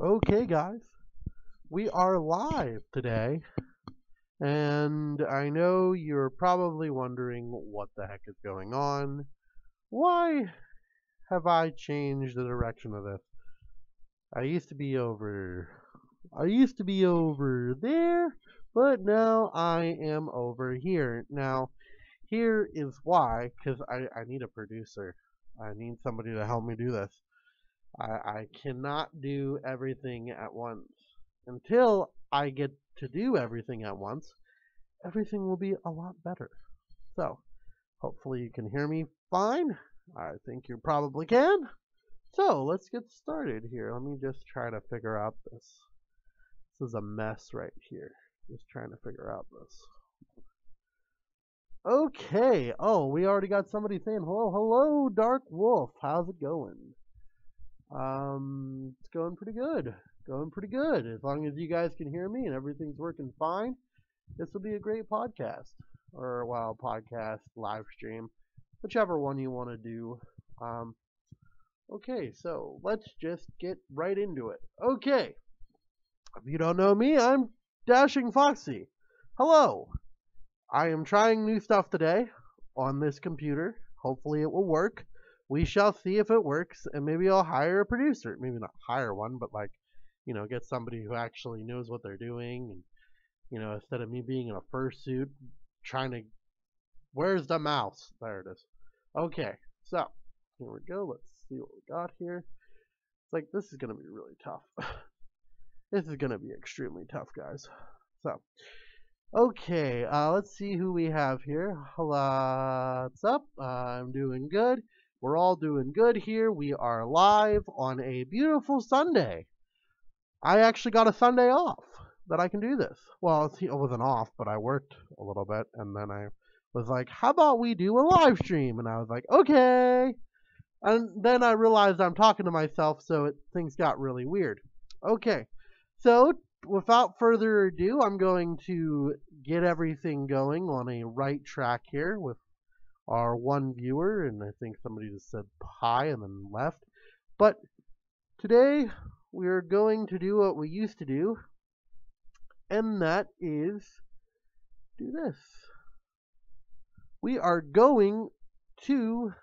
Okay, guys, we are live today, and I know you're probably wondering what the heck is going on. Why have I changed the direction of this? I used to be over there, but now I am over here. Now, here is why, because I need a producer. I need somebody to help me do this. I cannot do everything at once. Until I get to do everything at once, everything will be a lot better. So, hopefully you can hear me fine. I think you probably can. So, let's get started here. Let me just try to figure out this. This is a mess right here. Just trying to figure out this. Okay. Oh, we already got somebody saying hello. Hello, Dark Wolf. How's it going? It's going pretty good. Going pretty good. As long as you guys can hear me and everything's working fine, this will be a great podcast. Or, well, podcast, live stream, whichever one you want to do. Okay, so let's just get right into it. Okay. If you don't know me, I'm Dashing Foxy. Hello. I am trying new stuff today on this computer. Hopefully it will work. We shall see if it works, and maybe I'll hire a producer. Maybe not hire one, but get somebody who actually knows what they're doing. And, instead of me being in a fursuit, trying to... Where's the mouse? There it is. Okay, so, here we go. Let's see what we got here. It's like, this is going to be really tough. This is going to be extremely tough, guys. So, okay, let's see who we have here. What's up? I'm doing good. We're all doing good here. We are live on a beautiful Sunday. I actually got a Sunday off that I can do this. Well, it wasn't off, but I worked a little bit, and then I was like, how about we do a live stream? And I was like, okay. And then I realized I'm talking to myself, so things got really weird. Okay, so without further ado, I'm going to get everything going on a right track here with our one viewer, and I think somebody just said hi and then left. But today we're going to do what we used to do, and that is do this. We are going to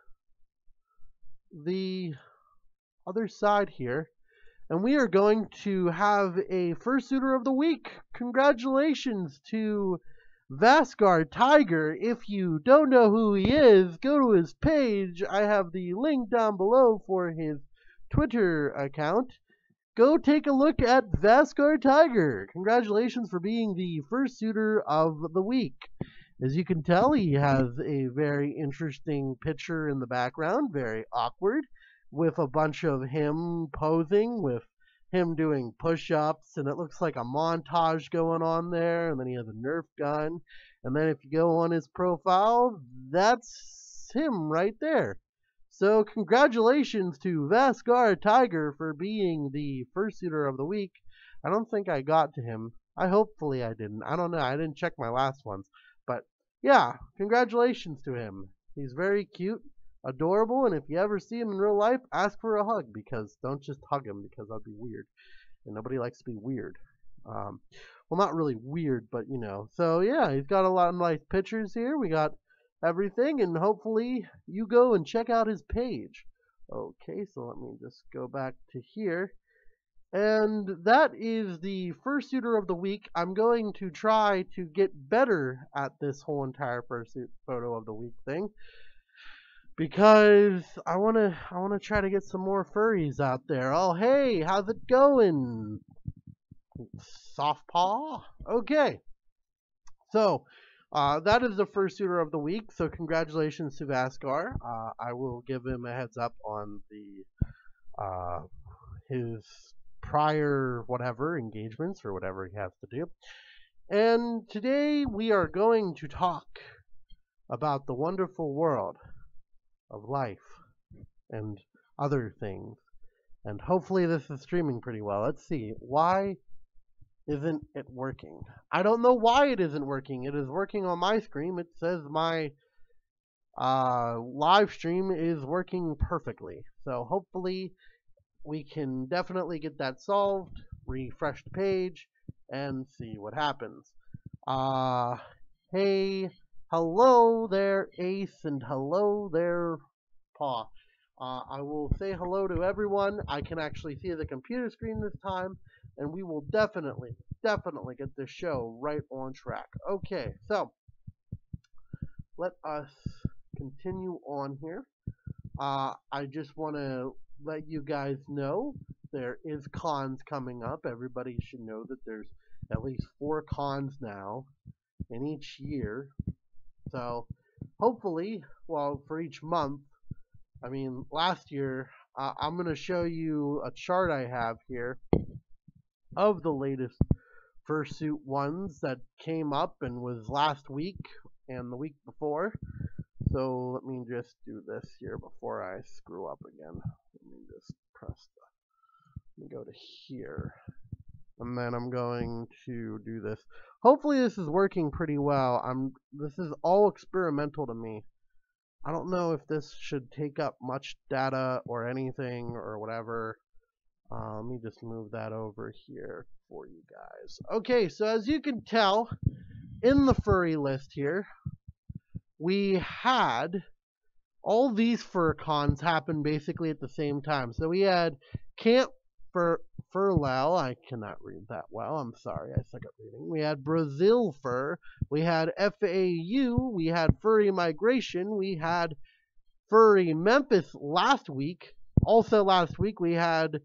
the other side here, and we are going to have a fursuiter of the week. Congratulations to Vasgar Tiger. If you don't know who he is, go to his page. I have the link down below for his Twitter account. Go take a look at Vasgar Tiger. Congratulations for being the fursuiter of the week. As you can tell, he has a very interesting picture in the background, very awkward, with a bunch of him posing, with him doing push-ups, and it looks like a montage going on there, and then he has a Nerf gun, and then if you go on his profile, that's him right there. So congratulations to Vasgar Tiger for being the fursuiter of the week. I don't think I got to him. Hopefully I didn't. I don't know. I didn't check my last ones. But yeah, congratulations to him. He's very cute, adorable, and if you ever see him in real life, ask for a hug, because don't just hug him, because that'd be weird, and nobody likes to be weird. Well, not really weird, but so yeah, he's got a lot of nice pictures here. We got everything, and hopefully you go and check out his page. Okay, so let me just go back to here, and that is the fursuiter of the week. I'm going to try to get better at this whole entire fursuit photo of the week thing, because I wanna try to get some more furries out there. Oh hey, how's it going? Soft paw? Okay. So that is the fursuiter of the week. So congratulations to Vasgar. I will give him a heads up on the his prior whatever engagements or whatever he has to do. And today we are going to talk about the wonderful world of life and other things. And hopefully this is streaming pretty well. Let's see. Why isn't it working? I don't know why it isn't working. It is working on my screen. It says my live stream is working perfectly. So hopefully we can definitely get that solved, refresh the page, and see what happens. Hey, hello there, Ace, and hello there, Paw. I will say hello to everyone. I can actually see the computer screen this time, and we will definitely get this show right on track. Okay, so let us continue on here. I just want to let you guys know there is cons coming up. Everybody should know that there's at least 4 cons now in each year. So hopefully, well, for each month, I mean, last year, I'm going to show you a chart I have here of the latest fursuit ones that came up and was last week and the week before. So let me just do this here before I screw up again. Let me just let me go to here. And then I'm going to do this. Hopefully this is working pretty well. This is all experimental to me. I don't know if this should take up much data or anything or whatever. Let me just move that over here for you guys. Okay, so as you can tell, in the furry list here, we had all these fur cons happen basically at the same time. So we had Camp Furlel, I cannot read that well, I'm sorry, I suck at reading. We had Brazil Fur, we had FAU, we had Furry Migration, we had Furry Memphis last week. Also last week we had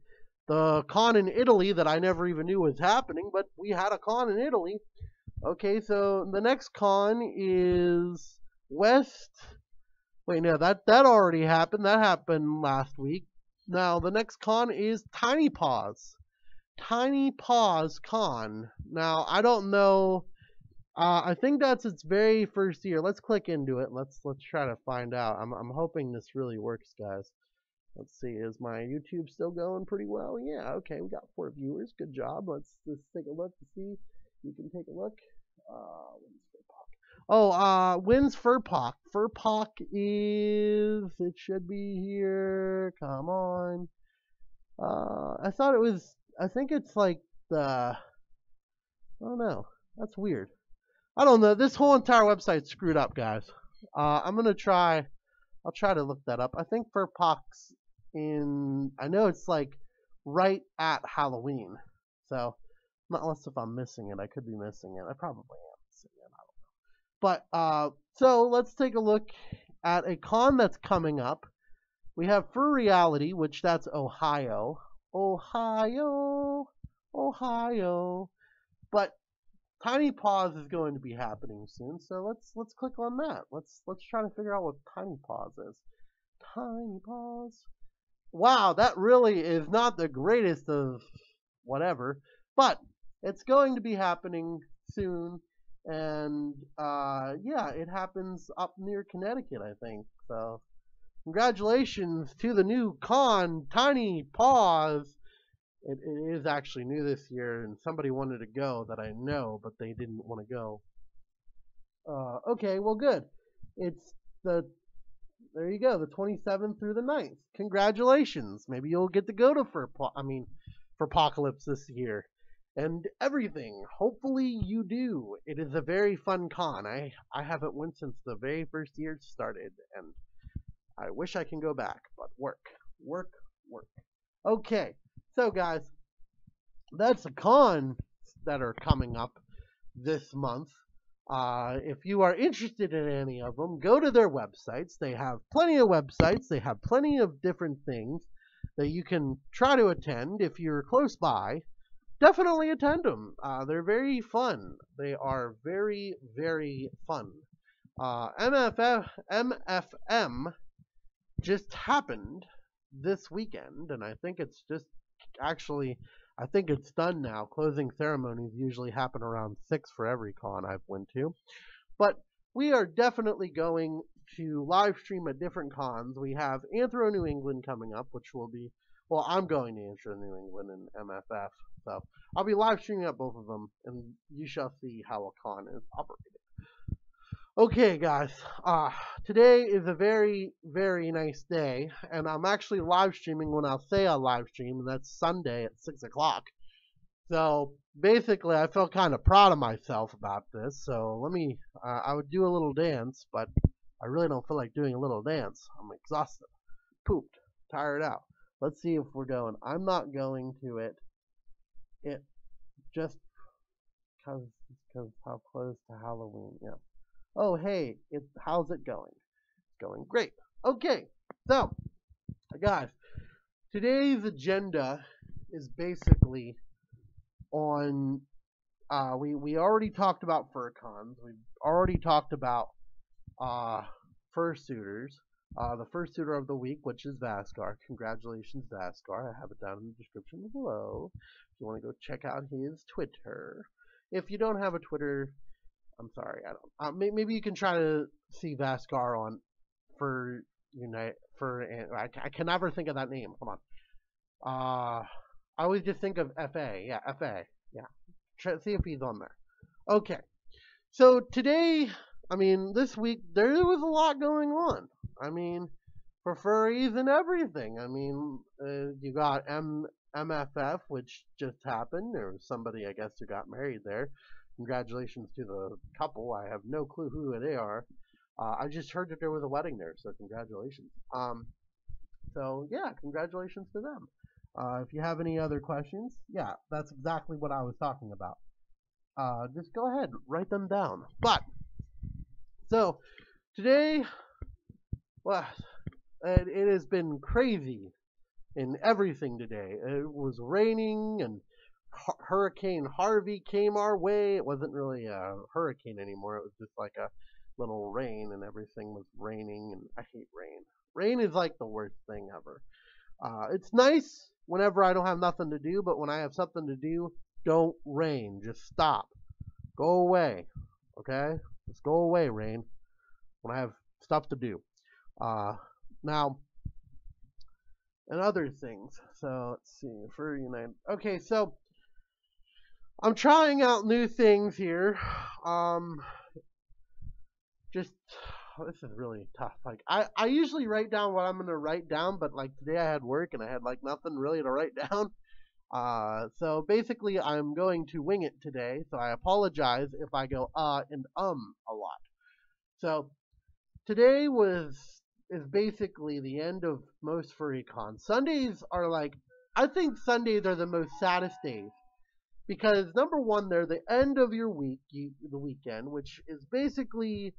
the con in Italy that I never even knew was happening, but we had a con in Italy. Okay, so the next con is West. Wait, no, that already happened. That happened last week. Now, the next con is Tiny Paws. Tiny Paws Con. Now, I don't know. I think that's its very first year. Let's click into it. Let's try to find out. I'm hoping this really works, guys. Let's see. Is my YouTube still going pretty well? Yeah. Okay. We got 4 viewers. Good job. Let's just take a look to see. You can take a look. Wins Furpock. Furpock is, it should be here. Come on. I thought it was, I think it's like the, I don't know. That's weird. I don't know. This whole entire website's screwed up, guys. I'm going to try, I'll try to look that up. I think Furpock's in, I know it's like right at Halloween. So, not unless if I'm missing it. I could be missing it. I probably am missing it. I don't know. But, so let's take a look at a con that's coming up. We have Fur Reality, which that's Ohio. Ohio. But Tiny Paws is going to be happening soon, so let's click on that. Let's try to figure out what Tiny Paws is. Tiny Paws. Wow, that really is not the greatest of whatever, but it's going to be happening soon. And yeah, it happens up near Connecticut, I think. So congratulations to the new con, Tiny Paws. It is actually new this year, and somebody wanted to go that I know, but they didn't want to go. Okay, well, good. It's there you go, the 27th through the 9th. Congratulations. Maybe you'll get to go to Furpocalypse this year. And everything. Hopefully you do. It is a very fun con. I haven't went since the very first year it started, and I wish I can go back, but work. Okay, so guys, that's the cons that are coming up this month. If you are interested in any of them, go to their websites. They have plenty of websites. They have plenty of different things that you can try to attend. If you're close by, definitely attend them. They're very fun. They are very, very fun. MFM just happened this weekend, and I think it's just actually, I think it's done now. Closing ceremonies usually happen around 6 for every con I've went to. But we are definitely going to live stream at different cons. We have Anthro New England coming up, which will be, well, I'm going to Anthro New England and MFF. So I'll be live streaming at both of them, and you shall see how a con is operated. Okay, guys. Today is a very, very nice day, and I'm actually live streaming when I'll say I live stream, and that's Sunday at 6 o'clock. So basically, I felt kind of proud of myself about this. So I would do a little dance, but I really don't feel like doing a little dance. I'm exhausted, pooped, tired out. Let's see if we're going. I'm not going to it. It just because how close to Halloween. Yeah. Oh, hey, how's it going? It's going great. Okay, so guys, today's agenda is basically on. We already talked about fur cons. We've already talked about uh, fursuiters. The fursuiter of the week, which is Vaskar. Congratulations, Vaskar. I have it down in the description below. If you want to go check out his Twitter. If you don't have a Twitter, I'm sorry, I don't. Maybe you can try to see Vaskar on for I can never think of that name. Come on. I always just think of FA. Yeah, FA. Yeah. See if he's on there. Okay. So today, this week there was a lot going on. For furries and everything. You got MFF, which just happened. There was somebody, I guess, who got married there. Congratulations to the couple. I have no clue who they are. I just heard that there was a wedding there, so congratulations. So yeah, congratulations to them. If you have any other questions, yeah, that's exactly what I was talking about. Just go ahead, write them down. But so today, well, it has been crazy in everything today. It was raining and Hurricane Harvey came our way. It wasn't really a hurricane anymore. It was just like a little rain, and everything was raining. And I hate rain. Rain is like the worst thing ever. It's nice whenever I don't have nothing to do, but when I have something to do, don't rain. Just stop. Go away. Okay? Just go away, rain. When I have stuff to do. Now, and other things. So let's see. For United. Okay, so I'm trying out new things here. This is really tough. Like I usually write down what I'm gonna write down, but like today I had work and I had like nothing really to write down. So basically I'm going to wing it today. So I apologize if I go and a lot. So today is basically the end of most furry cons. Sundays are I think Sundays are the most saddest days. Because number one, they're the end of your week, the weekend, which is basically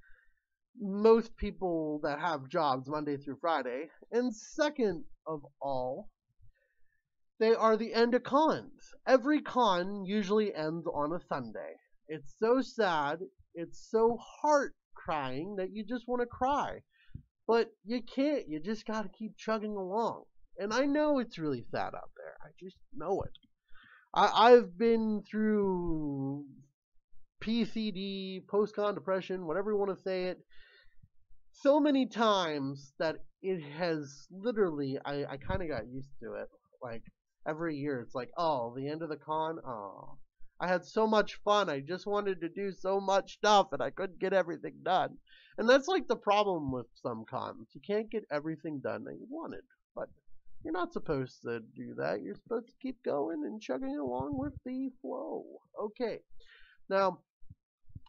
most people that have jobs Monday through Friday. And second of all, they are the end of cons. Every con usually ends on a Sunday. It's so sad. It's so heart crying that you just want to cry. But you can't. You just got to keep chugging along. And I know it's really sad out there. I just know it. I've been through PCD, post-con depression, whatever you want to say it, so many times that it has literally, I kind of got used to it. Like, every year, it's like, oh, the end of the con, oh. I had so much fun. I just wanted to do so much stuff, and I couldn't get everything done. And that's like the problem with some cons. You can't get everything done that you wanted. But you're not supposed to do that. You're supposed to keep going and chugging along with the flow. Okay. Now,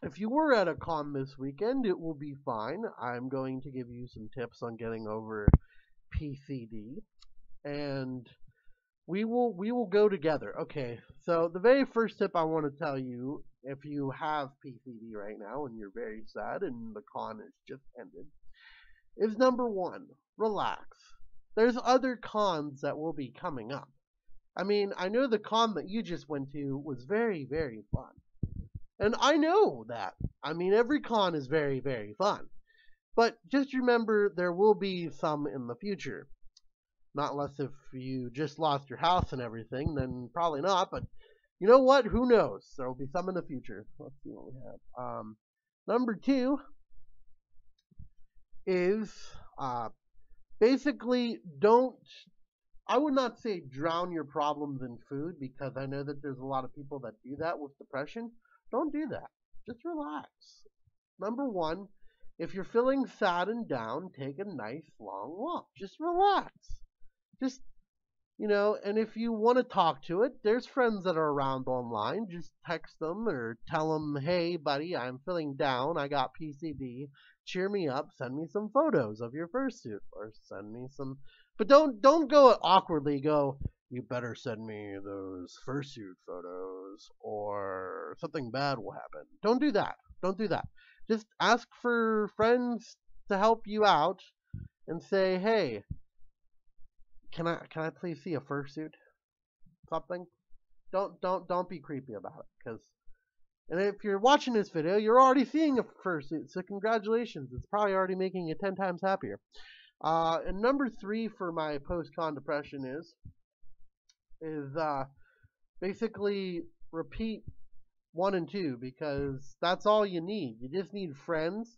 if you were at a con this weekend, it will be fine. I'm going to give you some tips on getting over PCD. And we will go together. Okay. So the very first tip I want to tell you, if you have PCD right now and you're very sad and the con has just ended, is number one, relax. There's other cons that will be coming up. I know the con that you just went to was very, very fun. And I know that. Every con is very, very fun. But just remember, there will be some in the future. Not unless if you just lost your house and everything, then probably not. But you know what? Who knows? There will be some in the future. Let's see what we have. Number two is basically I would not say drown your problems in food, because I know that there's a lot of people that do that with depression. Don't do that. Just relax. Number one, If you're feeling sad and down, take a nice long walk. Just relax. Just, and if you want to talk to it, there's friends that are around online. Just text them or tell them, hey, buddy, I'm feeling down. I got PCD. Cheer me up. Send me some photos of your fursuit, or send me some. But don't go awkwardly. Go, you better send me those fursuit photos, or something bad will happen. Don't do that. Don't do that. Just ask for friends to help you out, and say, hey, can I please see a fursuit? Something. Don't be creepy about it, because and if you're watching this video, you're already seeing a fursuit, so congratulations. It's probably already making you 10 times happier. And number 3 for my post-con depression is basically repeat 1 and 2, because that's all you need. You just need friends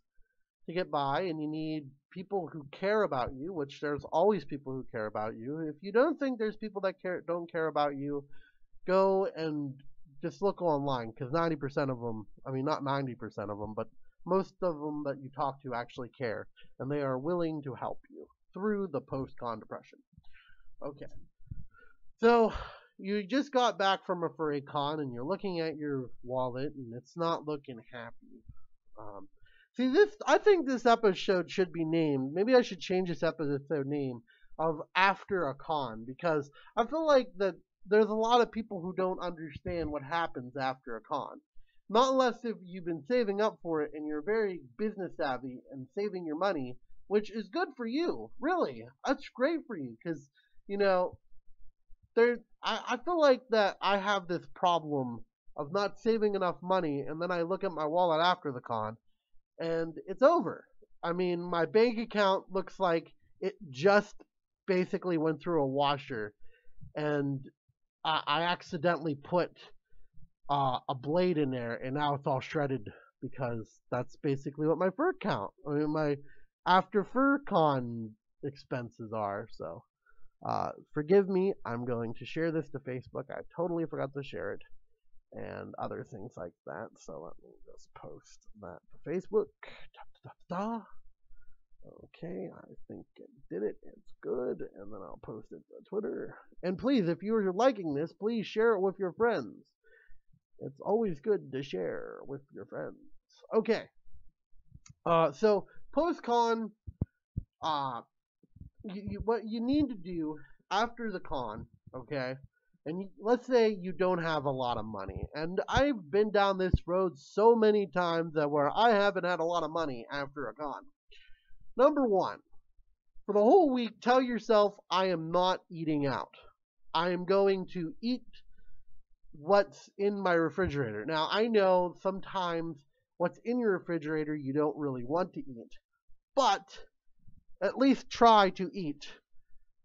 to get by, and you need people who care about you, which there's always people who care about you. If you don't think there's people that don't care about you, go and just look online, because 90% of them, I mean not 90% of them, but most of them that you talk to actually care, and they are willing to help you through the post-con depression. Okay, so you just got back from a furry con, and you're looking at your wallet, and it's not looking happy. See, I think this episode should be named, maybe I should change this episode name, of After a Con, because I feel like that there's a lot of people who don't understand what happens after a con. Not unless if you've been saving up for it and you're very business savvy and saving your money, which is good for you, really. That's great for you, because, I feel like that I have this problem of not saving enough money, and then I look at my wallet after the con, and it's over. I mean, my bank account looks like it just basically went through a washer, and I accidentally put a blade in there, and now it's all shredded, because that's basically what my after fur con expenses are. So forgive me. I'm going to share this to Facebook. I totally forgot to share it, and other things like that. So let me just post that to Facebook. Okay, I think it did it. It's good. And then I'll post it to Twitter. And please, if you're liking this, please share it with your friends. It's always good to share with your friends. Okay. So post-con, what you need to do after the con, okay, and let's say you don't have a lot of money, and I've been down this road so many times that where I haven't had a lot of money after a con. Number 1, for the whole week, tell yourself, I am not eating out. I am going to eat what's in my refrigerator. Now, I know sometimes what's in your refrigerator you don't really want to eat, but at least try to eat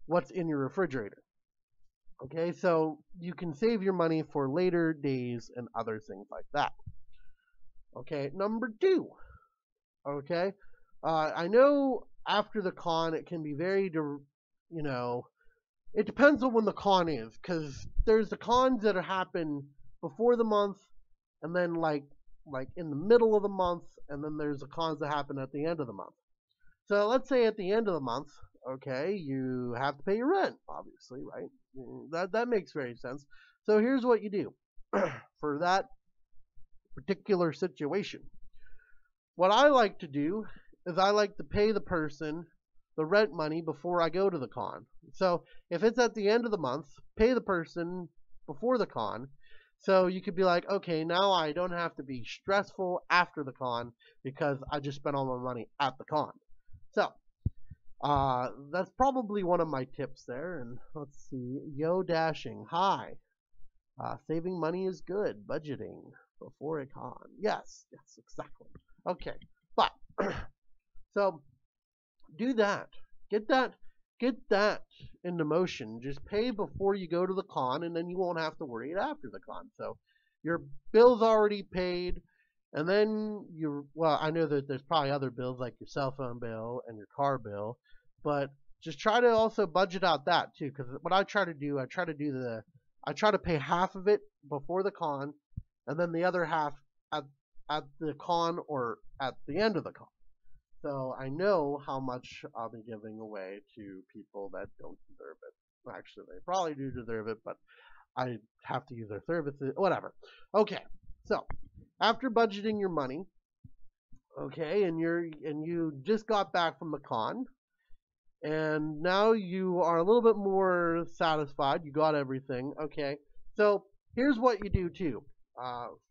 what's in your refrigerator. Okay, so you can save your money for later days and other things like that. Okay, number 2. Okay, I know after the con it can be very, it depends on when the con is, because there's the cons that happen before the month, and then like in the middle of the month, and then there's the cons that happen at the end of the month. So let's say at the end of the month, okay, you have to pay your rent, obviously, right? That makes very sense. So here's what you do for that particular situation. What I like to do is I like to pay the person the rent money before I go to the con. So if it's at the end of the month, pay the person before the con. So you could be like, okay, now I don't have to be stressful after the con because I just spent all my money at the con. So that's probably one of my tips there. And let's see, Yo Dashing, hi. Saving money is good. Budgeting before a con. Yes, exactly. Okay, but so do that. Get that into motion. Just pay before you go to the con, and then you won't have to worry it after the con. So your bill's already paid, and then I know that there's probably other bills like your cell phone bill and your car bill, but just try to also budget out that too, because what I try to pay half of it before the con, and then the other half at the con or at the end of the con. So I know how much I'll be giving away to people that don't deserve it. Actually, they probably do deserve it, but I have to use their services, whatever. Okay, so after budgeting your money, okay, and you just got back from the con, and now you are a little bit more satisfied. You got everything. Okay, so here's what you do too,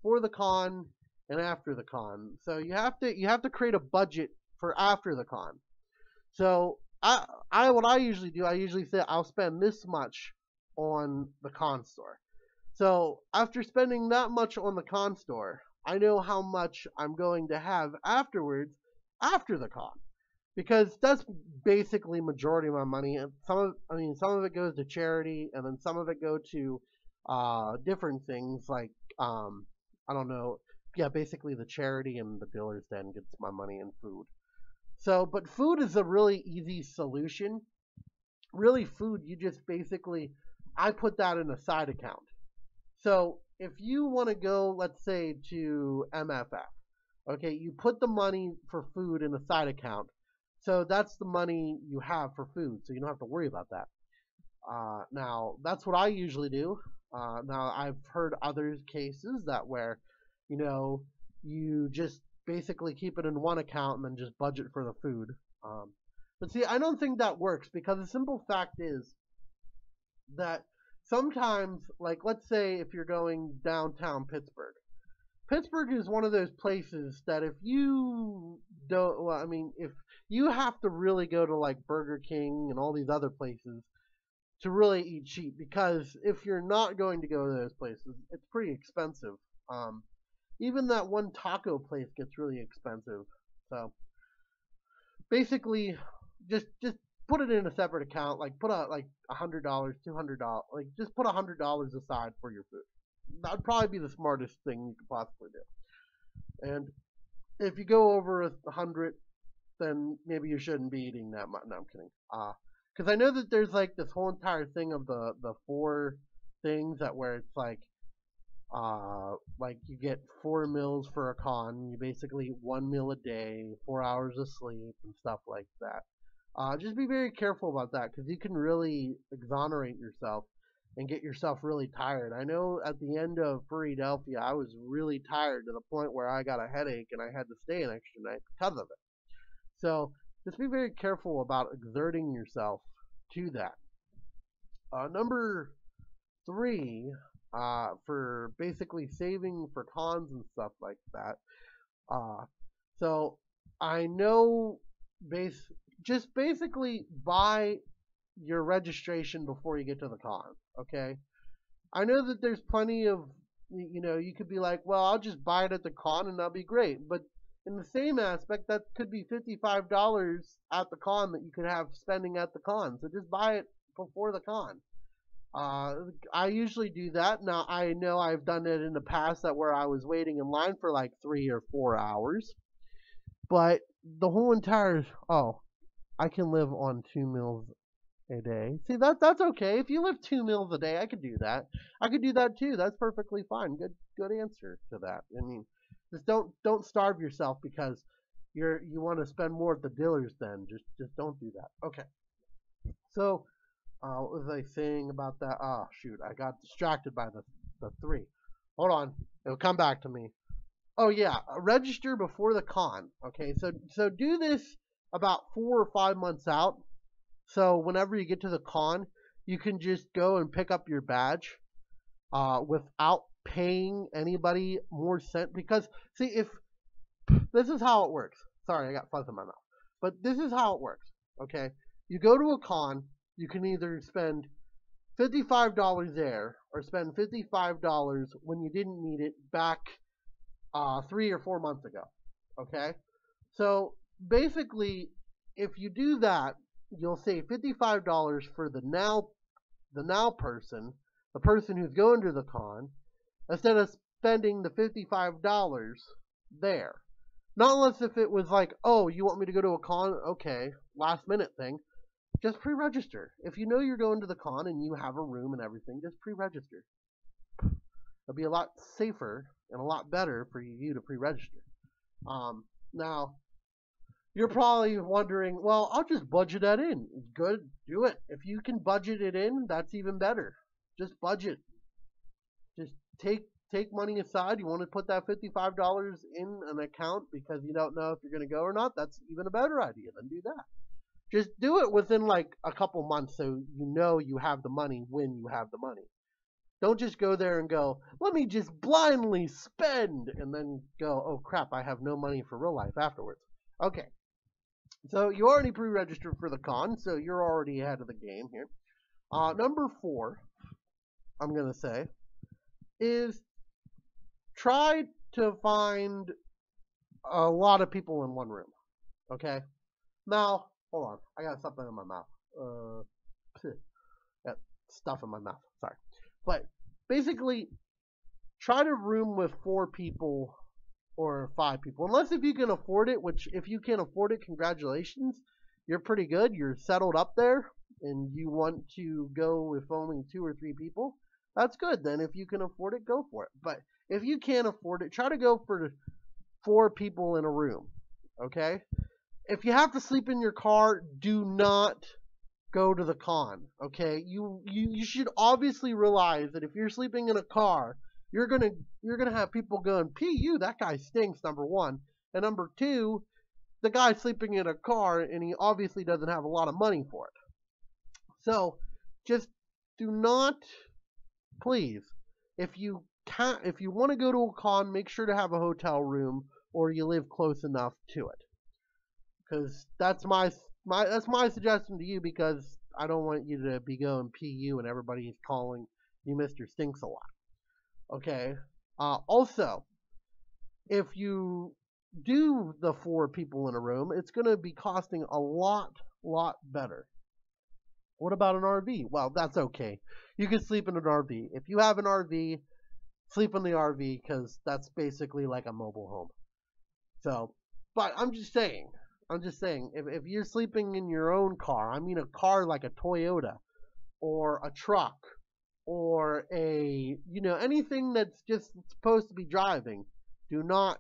for the con and after the con. So you have to create a budget for after the con. So what I usually do, I usually say I'll spend this much on the con store. So after spending that much on the con store, I know how much I'm going to have afterwards after the con, because that's basically majority of my money. And some of it goes to charity, and then some of it go to different things like I don't know, yeah, basically the charity and the dealer's den gets my money in food. So, but food is a really easy solution. Really, food, you just basically, I put that in a side account. So, if you want to go, let's say, to MFF, okay, you put the money for food in a side account. So, that's the money you have for food. So, you don't have to worry about that. Now, that's what I usually do. Now, I've heard other cases that where, you just basically keep it in one account and then just budget for the food. But see, I don't think that works, because the simple fact is that sometimes, like, let's say if you're going downtown Pittsburgh, Pittsburgh is one of those places that if you don't, well, I mean, if you have to really go to like Burger King and all these other places to really eat cheap, because if you're not going to go to those places, it's pretty expensive. Even that one taco place gets really expensive. So basically, just put it in a separate account. Like put like $100, $200, like just put $100 aside for your food. That'd probably be the smartest thing you could possibly do. And if you go over 100, then maybe you shouldn't be eating that much. No, I'm kidding. Because I know that there's like this whole entire thing of the 4 things that where it's like you get 4 meals for a con. You basically eat 1 meal a day, 4 hours of sleep, and stuff like that. Just be very careful about that, because you can really exonerate yourself and get yourself really tired. I know at the end of Philadelphia, I was really tired to the point where I got a headache and I had to stay an extra night because of it. So just be very careful about exerting yourself to that. Number 3, for basically saving for cons and stuff like that. So I know just basically buy your registration before you get to the con, okay? I know that there's plenty of, you could be like, well, I'll just buy it at the con and that'll be great. But in the same aspect, that could be $55 at the con that you could have spending at the con. So just buy it before the con. I usually do that. Now, I know I've done it in the past that where I was waiting in line for like 3 or 4 hours. But the whole entire, I can live on 2 meals a day. See, that's okay. If you live 2 meals a day, I could do that. I could do that too. That's perfectly fine. Good answer to that. I mean, just don't starve yourself because you want to spend more at the dealer's den. Just don't do that. Okay. So, what was I saying about that? Oh shoot, I got distracted by the 3. Hold on, it'll come back to me. Oh yeah, register before the con. Okay, so do this about 4 or 5 months out. So whenever you get to the con, you can just go and pick up your badge without paying anybody more cent. Because see, if this is how it works. Sorry, I got fuzz in my mouth. But this is how it works. Okay, you go to a con, you can either spend $55 there or spend $55 when you didn't need it back 3 or 4 months ago. Okay, so basically, if you do that, you'll save $55 for the now person, the person who's going to the con, instead of spending the $55 there. Not unless if it was like, oh, you want me to go to a con? Okay, last minute thing. Just pre-register. If you know you're going to the con and you have a room and everything, just pre-register. It'll be a lot safer and a lot better for you to pre-register. Now, You're probably wondering, well, I'll just budget that in. Good, do it. If you can budget it in, that's even better. Just budget. Just take money aside. You want to put that $55 in an account because you don't know if you're going to go or not. That's even a better idea. Then do that. Just do it within like a couple months so you know you have the money when you have the money. Don't just go there and go, let me just blindly spend and then go, oh crap, I have no money for real life afterwards. Okay. So you already pre-registered for the con, so you're already ahead of the game here. Number 4, I'm going to say, is try to find a lot of people in one room. Okay? Now, hold on. I got something in my mouth. Got stuff in my mouth. Sorry. But basically, try to room with 4 people or 5 people. Unless if you can afford it, which if you can afford it, congratulations. You're pretty good. You're settled up there and you want to go with only 2 or 3 people. That's good. Then if you can afford it, go for it. But if you can't afford it, try to go for 4 people in a room. Okay? If you have to sleep in your car, do not go to the con. Okay? You should obviously realize that if you're sleeping in a car, you're gonna have people going, "Pu, that guy stinks." Number 1, and number 2, the guy sleeping in a car, and he obviously doesn't have a lot of money for it. So, just do not, please, if you want to go to a con, make sure to have a hotel room or you live close enough to it. Because that's my suggestion to you, because I don't want you to be going PU and everybody's calling you Mr. Stinks a lot. Okay. Also, if you do the 4 people in a room, it's going to be costing a lot better. What about an RV? Well, that's okay. You can sleep in an RV. If you have an RV, sleep in the RV because that's basically like a mobile home. So, but I'm just saying, if you're sleeping in your own car, I mean a car like a Toyota or a truck or anything that's just supposed to be driving, do not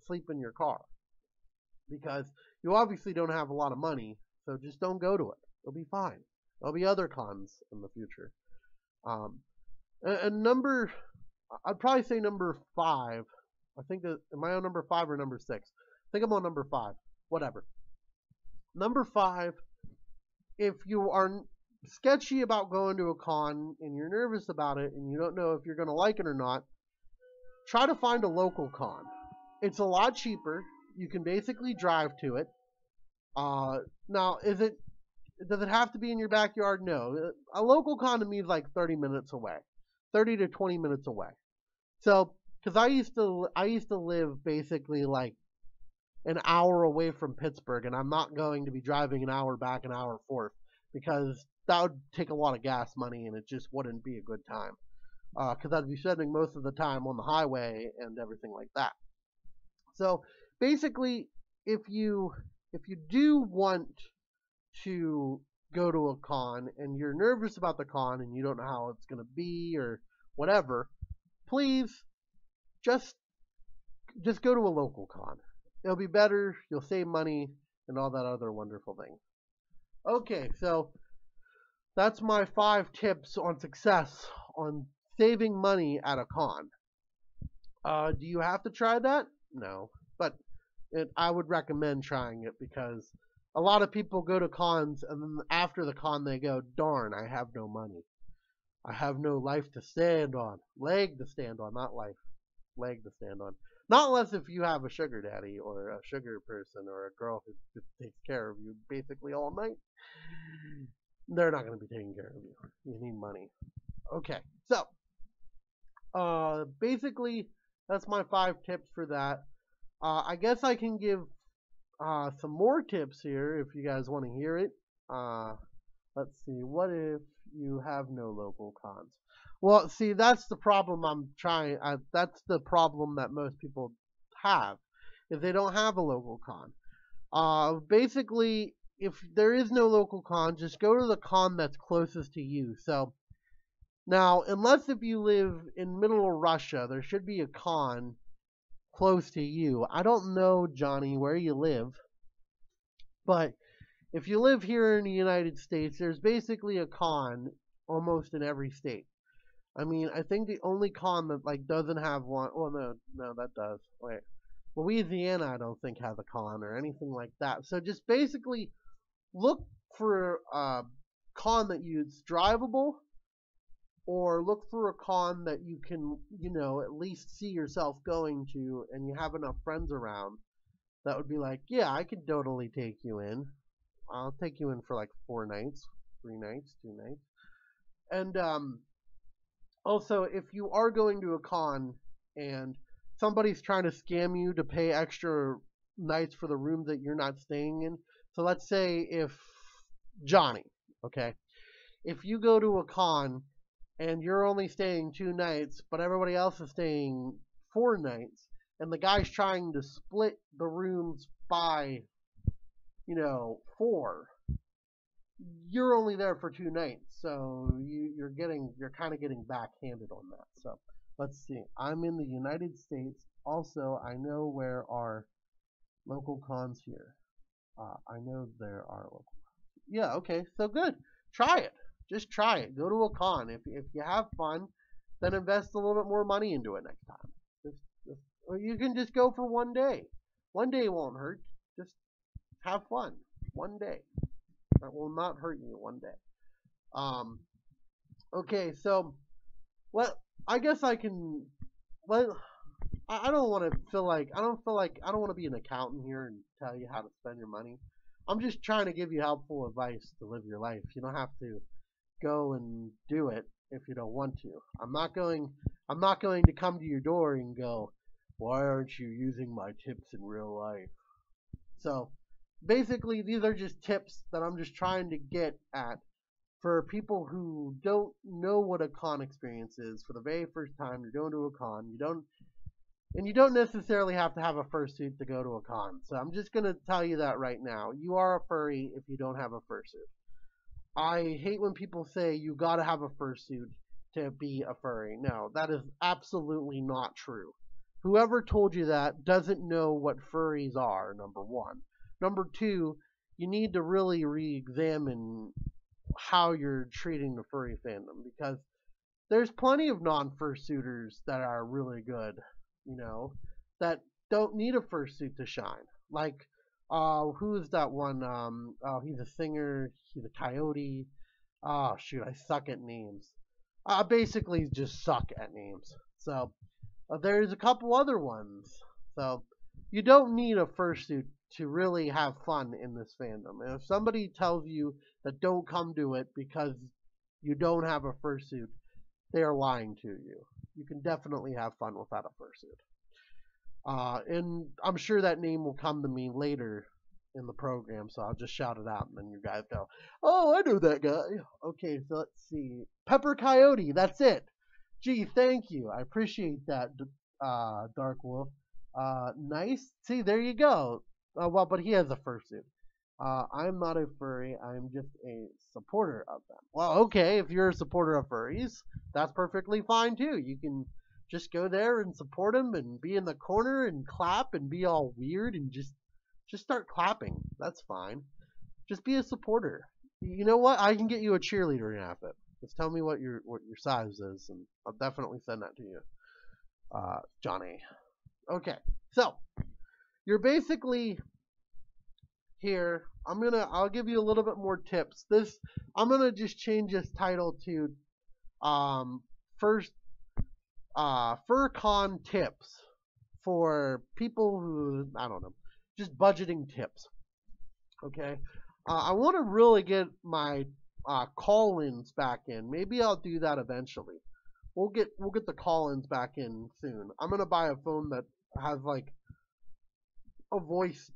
sleep in your car because you obviously don't have a lot of money, so just don't go to it. It'll be fine. There'll be other cons in the future. And I'd probably say number 5. I think that, am I on number 5 or number 6? I think I'm on number 5. Whatever. Number 5, if you are sketchy about going to a con and you're nervous about it and you don't know if you're going to like it or not, try to find a local con. It's a lot cheaper. You can basically drive to it. Now, does it have to be in your backyard? No. A local con to me is like 30 minutes away. 30 to 20 minutes away. So, because I used to live basically like an hour away from Pittsburgh, and I'm not going to be driving an hour back, an hour forth, because that would take a lot of gas money, and it just wouldn't be a good time. Because I'd be spending most of the time on the highway and everything like that. So basically, if you do want to go to a con and you're nervous about the con and you don't know how it's going to be or whatever, please just go to a local con. It'll be better, you'll save money, and all that other wonderful thing. Okay, so that's my 5 tips on success on saving money at a con. Do you have to try that? No, but I would recommend trying it because a lot of people go to cons and then after the con they go, darn, I have no money. I have no life to stand on. Leg to stand on, not life. Leg to stand on. Not unless if you have a sugar daddy or a sugar person or a girl who just takes care of you basically all night. They're not going to be taking care of you. You need money. Okay, so basically that's my 5 tips for that. I guess I can give some more tips here if you guys want to hear it. Let's see. What if you have no local cons? Well, see, that's the problem that's the problem that most people have, is they don't have a local con. Basically, if there is no local con, just go to the con that's closest to you. So, now, unless if you live in middle of Russia, there should be a con close to you. I don't know, Johnny, where you live. But if you live here in the United States, there's basically a con almost in every state. I mean, I think the only con that like doesn't have one. Well, no, that does. Wait, Louisiana, I don't think has a con or anything like that. So just basically look for a con that it's drivable, or look for a con that you can, at least see yourself going to, and you have enough friends around that would be like, yeah, I could totally take you in. I'll take you in for like 4 nights, 3 nights, 2 nights. And also, if you are going to a con and somebody's trying to scam you to pay extra nights for the room that you're not staying in. So let's say if Johnny, okay, if you go to a con and you're only staying 2 nights, but everybody else is staying 4 nights, and the guy's trying to split the rooms by, 4, you're only there for 2 nights, so you're kind of getting backhanded on that. So let's see. I'm in the United States. Also, I know where are local cons here. I know there are local. Yeah, okay, so good. Try it. Just try it. Go to a con. If you have fun, then invest a little bit more money into it next time. Or you can just go for 1 day. 1 day won't hurt. Just have fun. 1 day. That will not hurt you 1 day. Okay, so I guess I can. I don't want to feel like I don't want to be an accountant here and tell you how to spend your money. I'm just trying to give you helpful advice to live your life. You don't have to go and do it if you don't want to. I'm not going to come to your door and go, why aren't you using my tips in real life? So basically, these are just tips that I'm just trying to get at for people who don't know what a con experience is for the very first time. You're going to a con. You don't necessarily have to have a fursuit to go to a con. So I'm just going to tell you that right now. You are a furry if you don't have a fursuit. I hate when people say you got to have a fursuit to be a furry. No, that is absolutely not true. Whoever told you that doesn't know what furries are, number one. Number two, you need to really re-examine how you're treating the furry fandom, because there's plenty of non-fursuiters that are really good, that don't need a fursuit to shine. Like, who's that one? He's a singer. He's a coyote. Oh, shoot, I suck at names. Basically, just suck at names. So, there's a couple other ones. So, you don't need a fursuit to really have fun in this fandom. And if somebody tells you that don't come to it because you don't have a fursuit, they are lying to you. You can definitely have fun without a fursuit. And I'm sure that name will come to me later in the program, so I'll just shout it out, and then you guys go, oh, I know that guy. Okay, so let's see. Pepper Coyote, that's it. Gee, thank you. I appreciate that, Dark Wolf. Nice. See, there you go. Well, but he has a fursuit. I'm not a furry. I'm just a supporter of them. Well, okay, if you're a supporter of furries, that's perfectly fine, too. You can just go there and support them and be in the corner and clap and be all weird and just start clapping. That's fine. Just be a supporter. You know what? I can get you a cheerleader outfit. Just tell me what your size is, and I'll definitely send that to you, Johnny. Okay, so you're basically here. I'll give you a little bit more tips. I'm gonna just change this title to FurCon tips for people who, I don't know, just budgeting tips. Okay, I want to really get my call-ins back in. Maybe I'll do that eventually. We'll get the call-ins back in soon. I'm gonna buy a phone that has like a voice,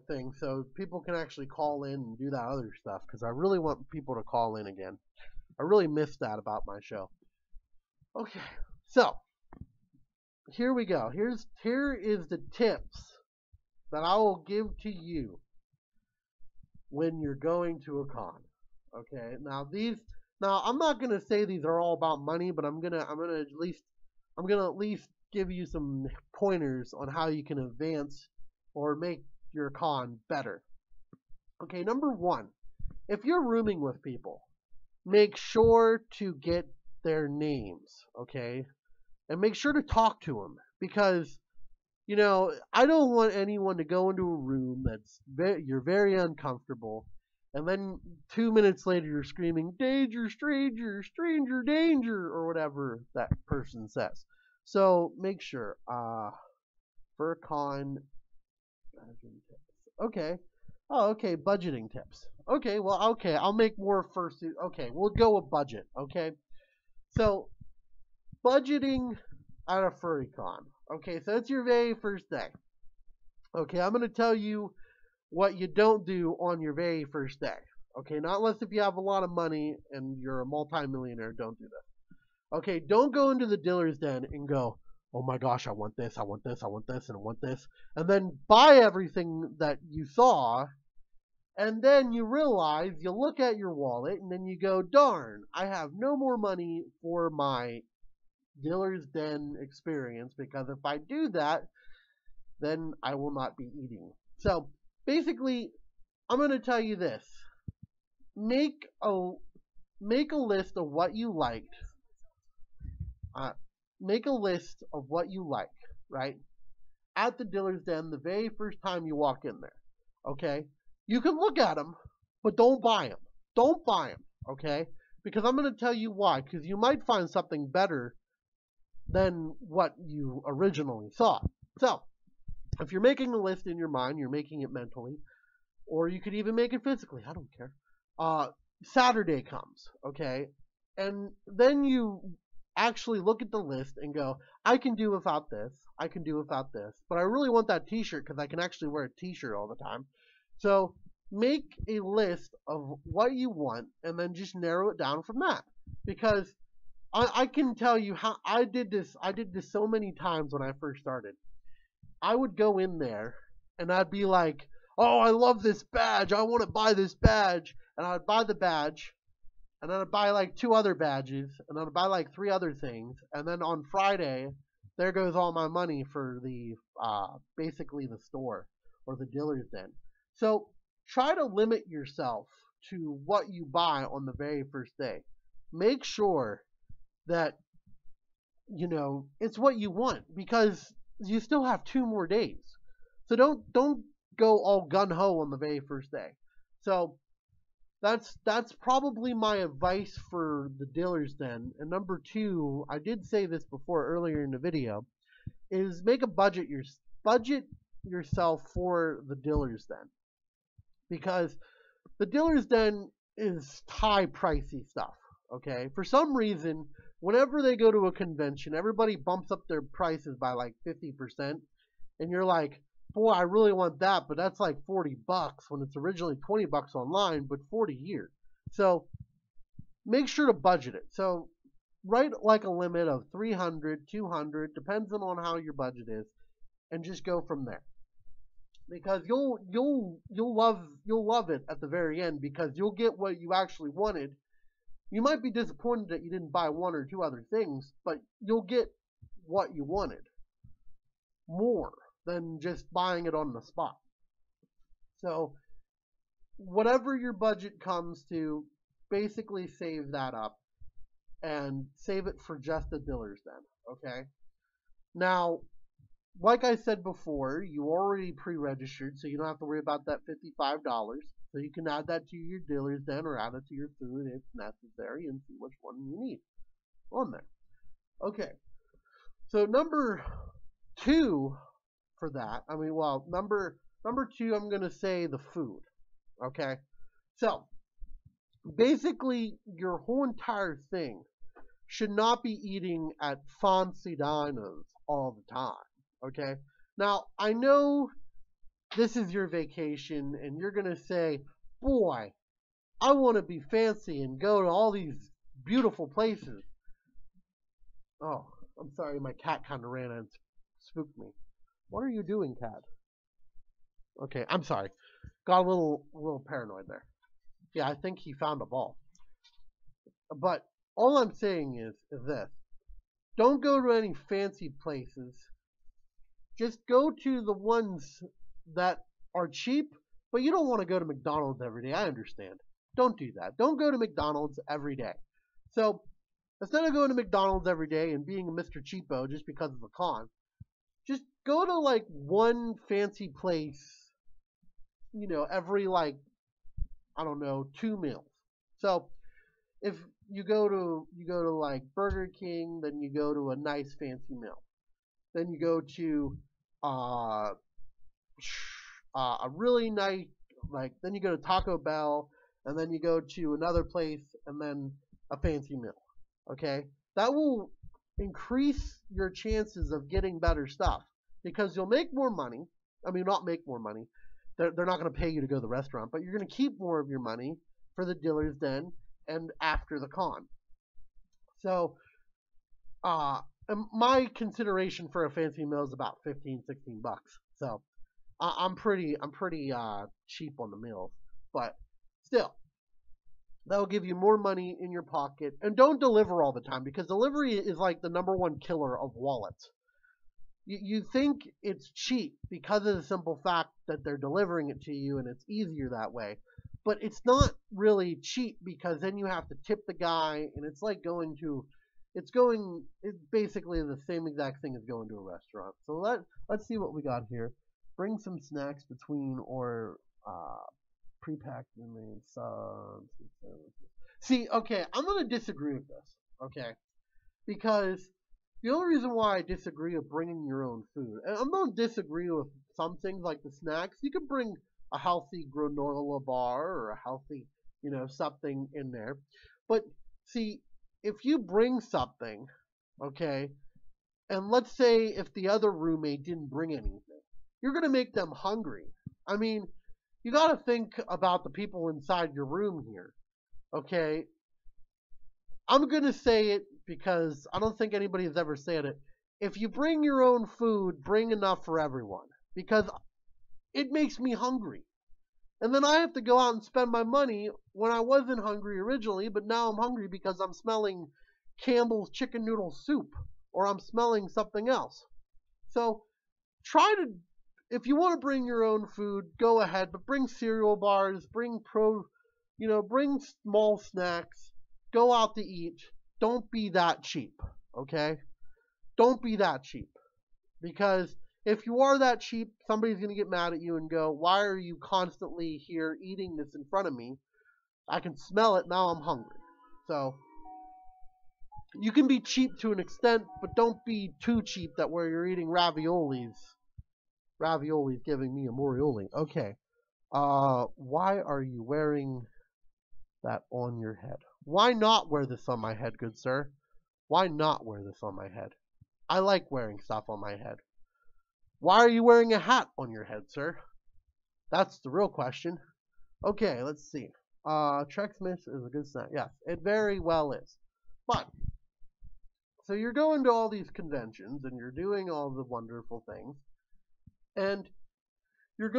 thing, so people can actually call in and do that other stuff, because I really want people to call in again. I really miss that about my show. Okay, so here we go. Here is the tips that I will give to you when you're going to a con. Okay, now I'm not gonna say these are all about money, but I'm gonna at least give you some pointers on how you can advance or make your con better. Okay, number one, if you're rooming with people, make sure to get their names, okay? And make sure to talk to them because I don't want anyone to go into a room you're very uncomfortable, and then 2 minutes later you're screaming, "Danger, stranger, stranger, danger," or whatever that person says. So make sure. FurCon budgeting tips. Okay. Oh, okay. Budgeting tips. Okay. Well, okay. I'll make more fursuit. Okay, we'll go with budget. Okay. So budgeting at a furry con. Okay, so it's your very first day. Okay, I'm going to tell you what you don't do on your very first day. Okay, not unless if you have a lot of money and you're a multimillionaire, don't do this. Okay, don't go into the dealer's den and go, "Oh my gosh, I want this, I want this, I want this, and I want this," and then buy everything that you saw, and then you realize, you look at your wallet, and then you go, "Darn, I have no more money for my dealer's den experience, because if I do that, then I will not be eating." So basically, I'm going to tell you this: make a list of what you liked. Make a list of what you like, right? At the dealer's den, the very first time you walk in there. Okay, you can look at them, but don't buy them. Don't buy them. Okay, because I'm going to tell you why. Because you might find something better than what you originally saw. So, if you're making a list in your mind, you're making it mentally, or you could even make it physically. I don't care. Saturday comes, okay, and then you actually look at the list and go, "I can do without this. I can do without this, but I really want that T-shirt because I can actually wear a T-shirt all the time." So make a list of what you want, and then just narrow it down from that, because I can tell you how I did this. I did this so many times when I first started. I would go in there and I'd be like, "Oh, I love this badge. I want to buy this badge." And I'd buy the badge, and then I'd buy like 2 other badges, and then I'd buy like 3 other things. And then on Friday, there goes all my money for the basically the store or the dealer's den. So try to limit yourself to what you buy on the very first day. Make sure that it's what you want, because you still have 2 more days. So don't go all gun ho on the very first day. So that's probably my advice for the dealers den. And number 2, I did say this before earlier in the video, is make a budget yourself for the dealers den, because the dealers den is high pricey stuff. Okay, for some reason, whenever they go to a convention, everybody bumps up their prices by like 50%, and you're like, "Boy, I really want that, but that's like $40 when it's originally $20 online, but 40 here." So make sure to budget it. So write like a limit of 300, 200, depends on how your budget is, and just go from there. Because you'll love it at the very end, because you'll get what you actually wanted. You might be disappointed that you didn't buy 1 or 2 other things, but you'll get what you wanted more than just buying it on the spot. So whatever your budget comes to, basically save that up and save it for just the dealers then. Okay. Now, like I said before, you already pre-registered, so you don't have to worry about that $55. So you can add that to your dealer's den, or add it to your food if necessary, and see which one you need on there. Okay. So number 2 for that, number 2, I'm going to say the food. Okay. So basically, your whole entire thing should not be eating at fancy diners all the time. Okay. Now, I know this is your vacation, and you're going to say, "Boy, I want to be fancy and go to all these beautiful places." Oh, I'm sorry, my cat kind of ran and spooked me. What are you doing, cat? Okay, I'm sorry. Got a little paranoid there. Yeah, I think he found a ball. But all I'm saying is this. Don't go to any fancy places. Just go to the ones that are cheap, But you don't want to go to McDonald's every day. I understand. Don't do that. Don't go to McDonald's every day. So instead of going to McDonald's every day and being a Mr. Cheapo just because of the con, just go to like one fancy place, every like, I don't know, 2 meals. So if you go to like Burger King, then you go to a nice fancy meal. Then you go to a really nice, like, then you go to Taco Bell, and then you go to another place, and then a fancy meal. Okay, that will increase your chances of getting better stuff because you'll make more money. I mean, not make more money. They're not going to pay you to go to the restaurant, but you're going to keep more of your money for the dealer's den and after the con. So, my consideration for a fancy meal is about $15, $16. So, I'm pretty cheap on the meals, but still, that'll give you more money in your pocket. And don't deliver all the time because delivery is like the #1 killer of wallets. You think it's cheap because of the simple fact that they're delivering it to you and it's easier that way. But it's not really cheap because then you have to tip the guy and it's like it's basically the same exact thing as going to a restaurant. So let's see what we got here. Bring some snacks between or prepacked and subs. See, okay, I'm going to disagree with this, okay? Because the only reason why I disagree with bringing your own food, and I'm going to disagree with some things like the snacks. You can bring a healthy granola bar or a healthy, something in there. But see, if you bring something, okay, and let's say if the other roommate didn't bring anything, you're going to make them hungry. I mean, you got to think about the people inside your room here, okay? I'm going to say it because I don't think anybody's ever said it. If you bring your own food, bring enough for everyone because it makes me hungry. And then I have to go out and spend my money when I wasn't hungry originally, but now I'm hungry because I'm smelling Campbell's chicken noodle soup or I'm smelling something else. So if you want to bring your own food, go ahead, but bring cereal bars, bring small snacks, go out to eat. Don't be that cheap, okay? Don't be that cheap. Because if you are that cheap, somebody's going to get mad at you and go, why are you constantly here eating this in front of me? I can smell it, now I'm hungry. So, you can be cheap to an extent, but don't be too cheap that where you're eating raviolis. Raviolis giving me a morioli. Okay. Why are you wearing that on your head? Why not wear this on my head, good sir? Why not wear this on my head? I like wearing stuff on my head. Why are you wearing a hat on your head, sir? That's the real question. Okay, let's see. Trexmas is a good sign. Yes, it very well is. But, so you're going to all these conventions and you're doing all the wonderful things. And you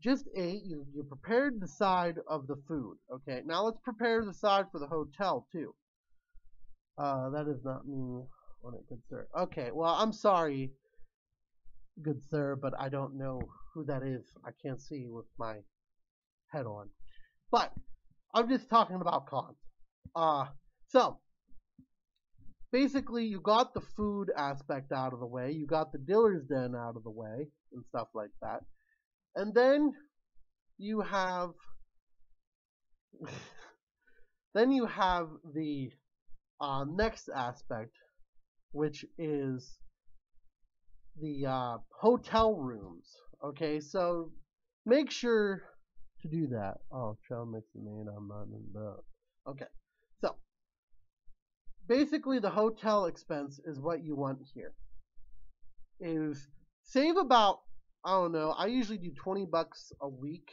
just ate, you prepared the side of the food. Okay, now let's prepare the side for the hotel too. That is not me on it, good sir. Okay, well, I'm sorry, good sir, but I don't know who that is. I can't see with my head on. But I'm just talking about cons. So basically, you got the food aspect out of the way, you got the dealer's den out of the way, and stuff like that. And then you have the next aspect, which is the hotel rooms. Okay, so make sure to do that. Oh, trail mix the main. I'm not in the. Okay, so basically the hotel expense is what you want here. Is save about, I don't know, I usually do $20 a week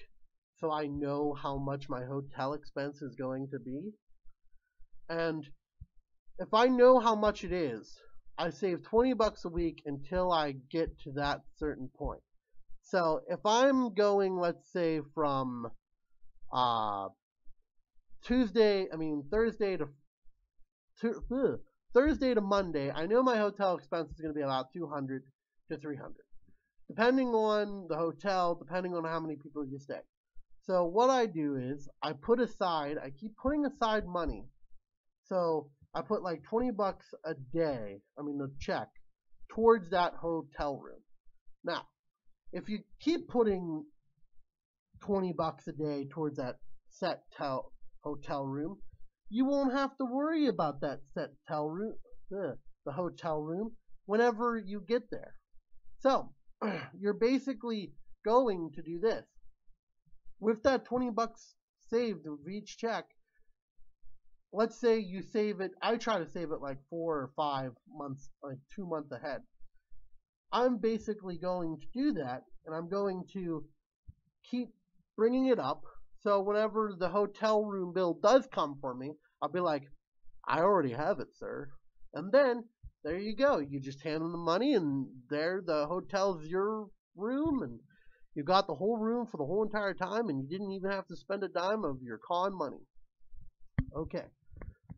so I know how much my hotel expense is going to be. And if I know how much it is, I save $20 a week until I get to that certain point. So if I'm going, let's say, from Thursday to Monday, I know my hotel expense is going to be about $200 to $300. depending on the hotel, depending on how many people you stay. So what I do is I keep putting aside money. So I put like 20 bucks a day, a check, towards that hotel room. Now, if you keep putting 20 bucks a day towards that set hotel room, you won't have to worry about that the hotel room, whenever you get there. So, you're basically going to do this. With that 20 bucks saved of each check, let's say you save it, I try to save it like 4 or 5 months, like 2 months ahead. I'm basically going to do that, and I'm going to keep bringing it up. So whenever the hotel room bill does come for me, I'll be like, I already have it, sir. And then there you go. You just hand them the money, and there the hotel's your room, and you got the whole room for the whole entire time, and you didn't even have to spend a dime of your con money. Okay.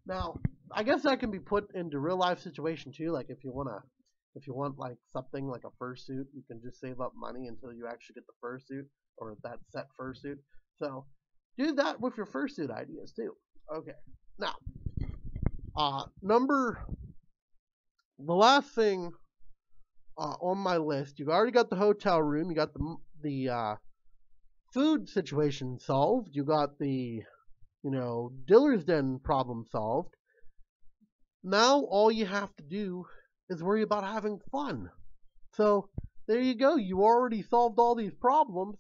Now, I guess that can be put into real life situation too. Like if you want like something like a fursuit, you can just save up money until you actually get the fursuit or that set fursuit. So do that with your fursuit ideas too. Okay. Now, the last thing on my list, you've already got the hotel room, you got the food situation solved, you got the Diller's Den problem solved. Now all you have to do is worry about having fun. So there you go. You already solved all these problems.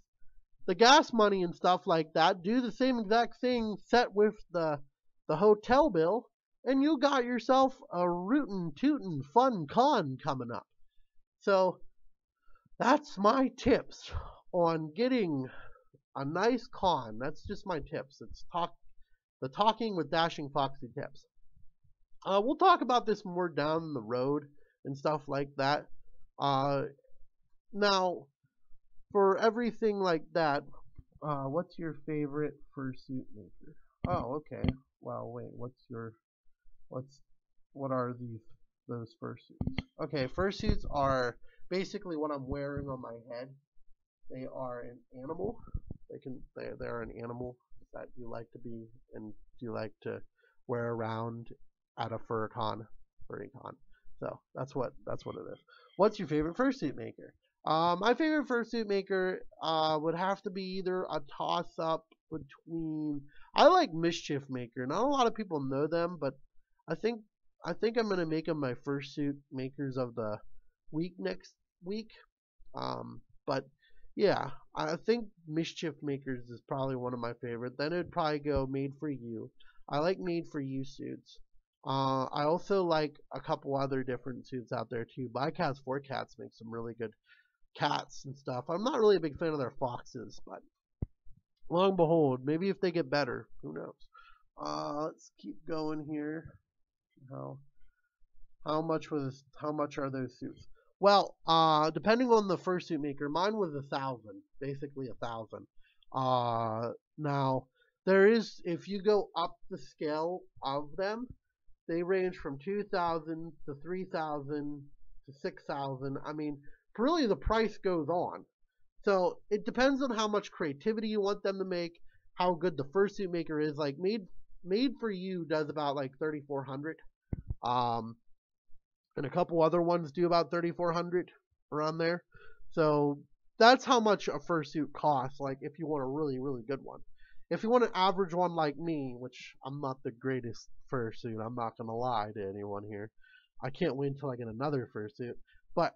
The gas money and stuff like that, do the same exact thing set with the hotel bill, and you got yourself a rootin' tootin' fun con coming up. So that's my tips on getting a nice con. That's just my tips. It's the Talking with Dashing Foxy tips. We'll talk about this more down the road and stuff like that. Now, for everything like that, what's your favorite fursuit maker? Oh, okay. Well, wait. What are those fursuits? Okay, fursuits are basically what I'm wearing on my head. They are an animal. They're an animal that you like to be and you like to wear around at a furry con. So that's what it is. What's your favorite fursuit maker? My favorite fursuit maker would have to be either a toss up between. I like Mischief Maker. Not a lot of people know them, but I think I'm gonna make them my fursuit makers of the week next week. But yeah, I think Mischief Makers is probably one of my favorite. Then it'd probably go Made for You. I like Made for You suits. I also like a couple other different suits out there too. Bycats 4Cats make some really good cats and stuff. I'm not really a big fan of their foxes, but long and behold, maybe if they get better, who knows? Let's keep going here. How much are those suits? Well, depending on the fursuit maker, mine was 1,000, basically 1,000. Now there is, if you go up the scale of them, they range from 2,000 to 3,000 to 6,000. I mean, really the price goes on. So it depends on how much creativity you want them to make, how good the fursuit maker is. Like Made for You does about like 3,400. And a couple other ones do about 3,400 around there. So that's how much a fursuit costs. Like if you want a really, really good one. If you want an average one like me, which I'm not the greatest fursuit, I'm not gonna lie to anyone here. I can't wait until I get another fursuit. But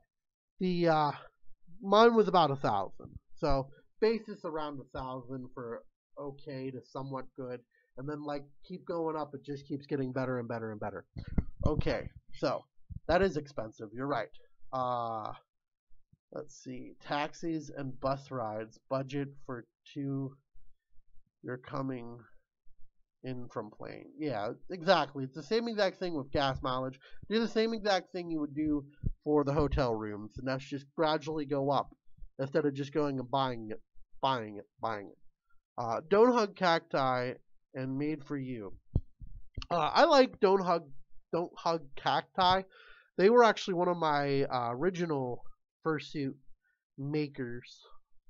the mine was about 1,000. So basis around 1,000 for okay to somewhat good, and then like keep going up. It just keeps getting better and better and better. Okay, so that is expensive. You're right. Let's see. Taxis and bus rides. Budget for 2. You're coming in from plane. Yeah, exactly. It's the same exact thing with gas mileage. Do the same exact thing you would do for the hotel rooms, and that's just gradually go up instead of just going and buying it. Don't Hug Cacti and Made for You. I like Don't Hug Cacti. They were actually one of my original fursuit makers.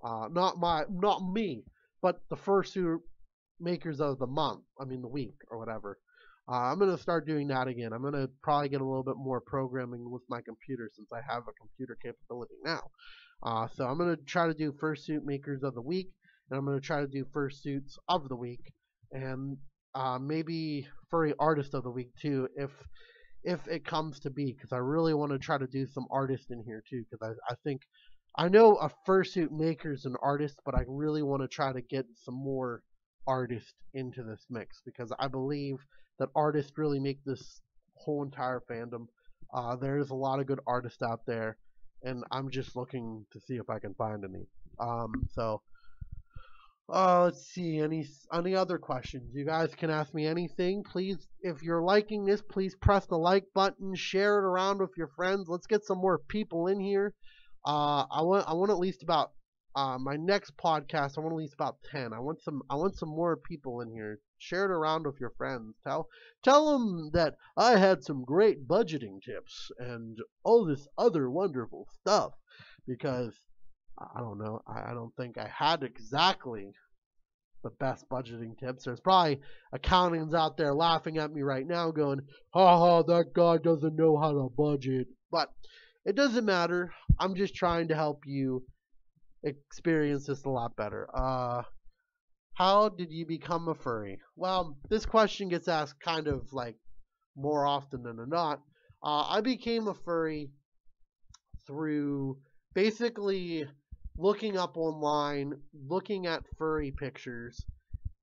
Not me, but the fursuit makers of the month. I mean the week or whatever. I'm gonna start doing that again. I'm gonna probably get a little bit more programming with my computer since I have a computer capability now. So I'm gonna try to do fursuit makers of the week, and I'm gonna try to do fursuits of the week, and maybe furry artist of the week too, if it comes to be, because I really want to try to do some artists in here too, because I think I know a fursuit makers and artists, but I really want to try to get some more artists into this mix because I believe that artists really make this whole entire fandom. There's a lot of good artists out there, and I'm just looking to see if I can find any. So let's see. Any other questions? You guys can ask me anything. Please, if you're liking this, please press the like button, share it around with your friends. Let's get some more people in here. I want at least about my next podcast. I want at least about 10. I want some more people in here. Share it around with your friends. Tell them that I had some great budgeting tips and all this other wonderful stuff because I don't know. I don't think I had exactly the best budgeting tips. There's probably accountants out there laughing at me right now going, haha, that guy doesn't know how to budget. But it doesn't matter. I'm just trying to help you experience this a lot better. How did you become a furry? Well, this question gets asked kind of like more often than not. I became a furry through basically looking up online, looking at furry pictures,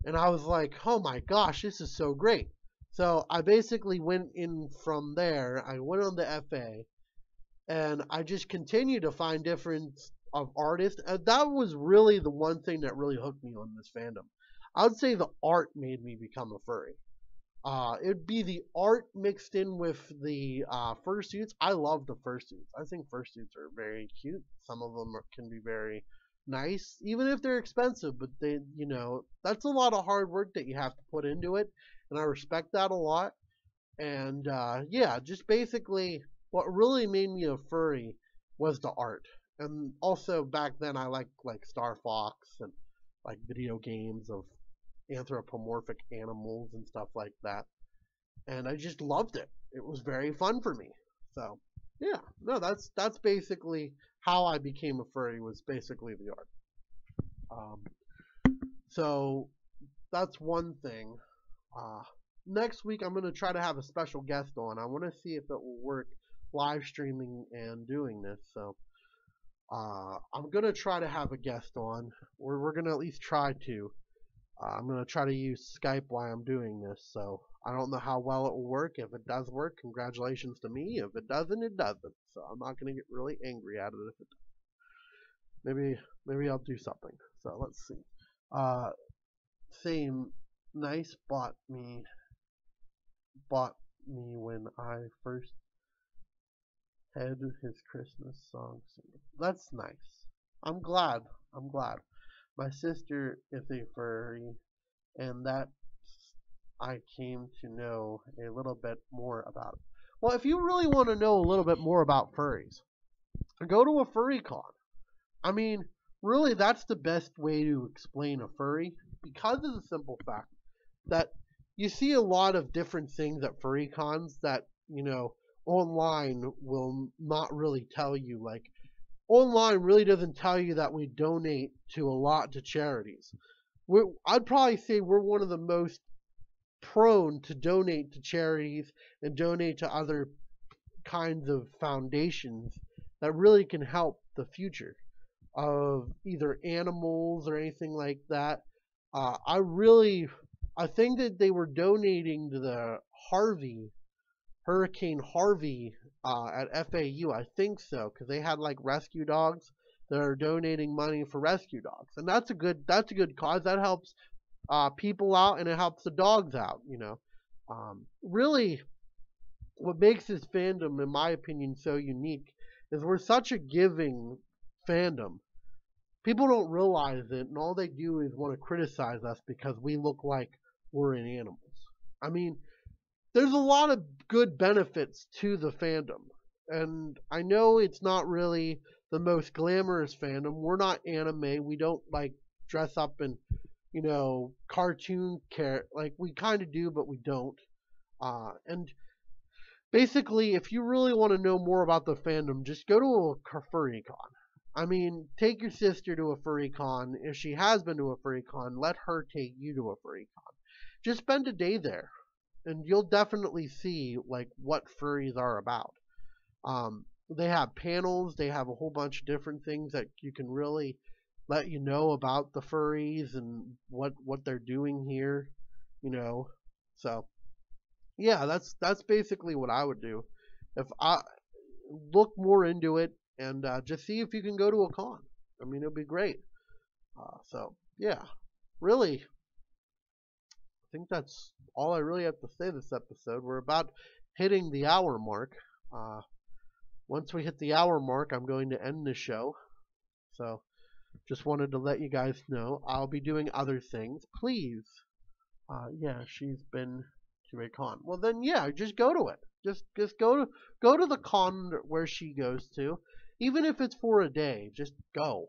and I was like, oh my gosh, this is so great. So I basically went in from there. I went on the FA, and I just continued to find different of artists. And that was really the one thing that really hooked me on this fandom. I would say the art made me become a furry. It'd be the art mixed in with the fursuits. I love the fursuits. I think fursuits are very cute. Some of them can be very nice, even if they're expensive. But they, that's a lot of hard work that you have to put into it, and I respect that a lot. And yeah, just basically, what really made me a furry was the art. And also back then, I liked like Star Fox and like video games of anthropomorphic animals and stuff like that, and I just loved it. It was very fun for me. So yeah, no, that's basically how I became a furry, was basically the art. So that's one thing. Next week I'm going to try to have a special guest on. I want to see if it will work live streaming and doing this. So I'm going to try to have a guest on. We're going to at least try to. I'm going to try to use Skype while I'm doing this, so I don't know how well it will work. If it does work, congratulations to me. If it doesn't, it doesn't. So I'm not going to get really angry at it if it does. Maybe I'll do something. So let's see. Same nice bought me when I first had his Christmas song singing. That's nice. I'm glad. My sister is a furry, and that I came to know a little bit more about it. Well, if you really want to know a little bit more about furries, go to a furry con. I mean, really, that's the best way to explain a furry, because of the simple fact that you see a lot of different things at furry cons that, online will not really tell you. Like, online really doesn't tell you that we donate to a lot to charities. I'd probably say we're one of the most prone to donate to charities and donate to other kinds of foundations that really can help the future of either animals or anything like that. I think that they were donating to the Hurricane Harvey at FAU. I think so, because they had like rescue dogs that are donating money for rescue dogs, and that's a good cause. That helps people out, and it helps the dogs out. Really, what makes this fandom, in my opinion, so unique is we're such a giving fandom. People don't realize it, and all they do is want to criticize us because we look like we're in animals. I mean, there's a lot of good benefits to the fandom, and I know it's not really the most glamorous fandom. We're not anime. We don't like dress up in, cartoon like we kind of do, but we don't. And basically, if you really want to know more about the fandom, just go to a furry con. I mean, take your sister to a furry con. If she has been to a furry con, let her take you to a furry con. Just spend a day there, and you'll definitely see like what furries are about. They have panels. They have a whole bunch of different things that you can really let you know about the furries and what they're doing here. So yeah, that's basically what I would do. If I look more into it and just see if you can go to a con. I mean, it'll be great. So yeah, really, I think that's all I really have to say this episode. We're about hitting the hour mark. Once we hit the hour mark, I'm going to end the show. So just wanted to let you guys know I'll be doing other things. Please. Yeah, she's been to a con. Well then, yeah, just go to it. Just go to the con where she goes to, even if it's for a day. Just go.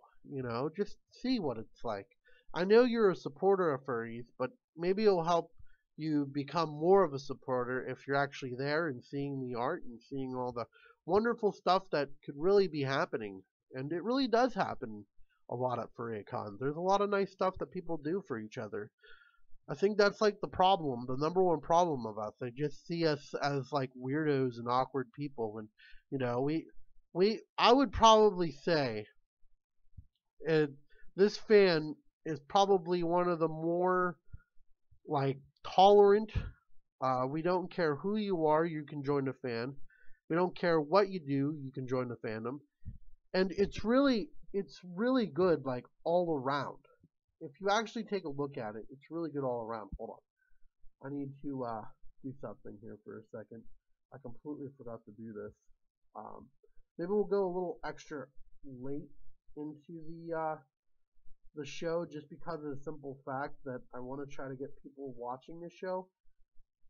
Just see what it's like. I know you're a supporter of furries, but maybe it'll help you become more of a supporter if you're actually there and seeing the art and seeing all the wonderful stuff that could really be happening. And it really does happen a lot at furry cons. There's a lot of nice stuff that people do for each other. I think that's like the problem, the number one problem of us. They just see us as like weirdos and awkward people, and I would probably say this fan is probably one of the more like tolerant. We don't care who you are, you can join the fan. We don't care what you do, you can join the fandom. And it's really good, like all around. If you actually take a look at it, it's really good all around. Hold on. I need to do something here for a second. I completely forgot to do this. Maybe we'll go a little extra late into the show just because of the simple fact that I want to try to get people watching the show.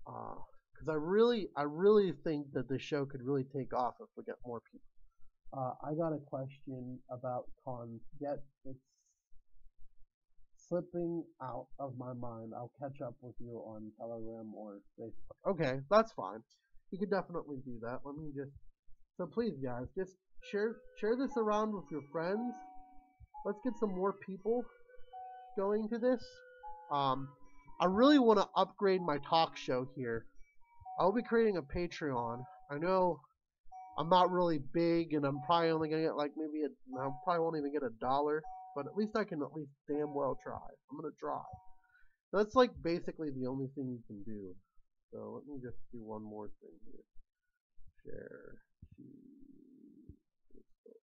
Because I really think that the show could really take off if we get more people. I got a question about cons. Yet it's slipping out of my mind. I'll catch up with you on Telegram or Facebook. Okay, that's fine. You could definitely do that. So please guys, just share this around with your friends. Let's get some more people going to this. I really want to upgrade my talk show here. I'll be creating a Patreon. I know I'm not really big, and I'm probably only gonna get like I probably won't even get $1, but at least I can at least damn well try. I'm gonna try. That's like basically the only thing you can do. So let me just do one more thing here. Share to Facebook.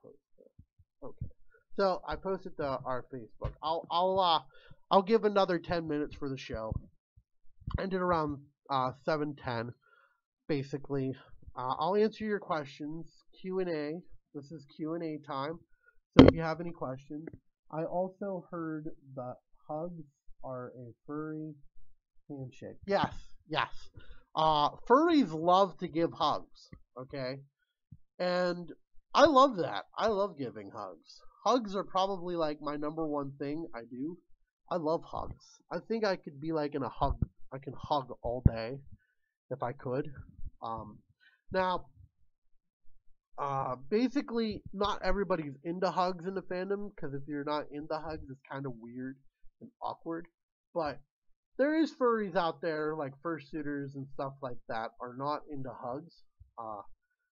Post that. Okay. So I posted to our Facebook. I'll give another 10 minutes for the show. Ended around 7:10. Basically, I'll answer your questions. Q&A. This is Q&A time. So if you have any questions, I also heard that hugs are a furry handshake. Yes. Furries love to give hugs. Okay, and I love that. I love giving hugs. Hugs are probably like my number one thing I do. I love hugs. I think I could be like in a hug. I can hug all day if I could. Now, basically, not everybody's into hugs in the fandom, because if you're not into hugs, it's kind of weird and awkward. But there is furries out there, like fursuiters and stuff like that, are not into hugs.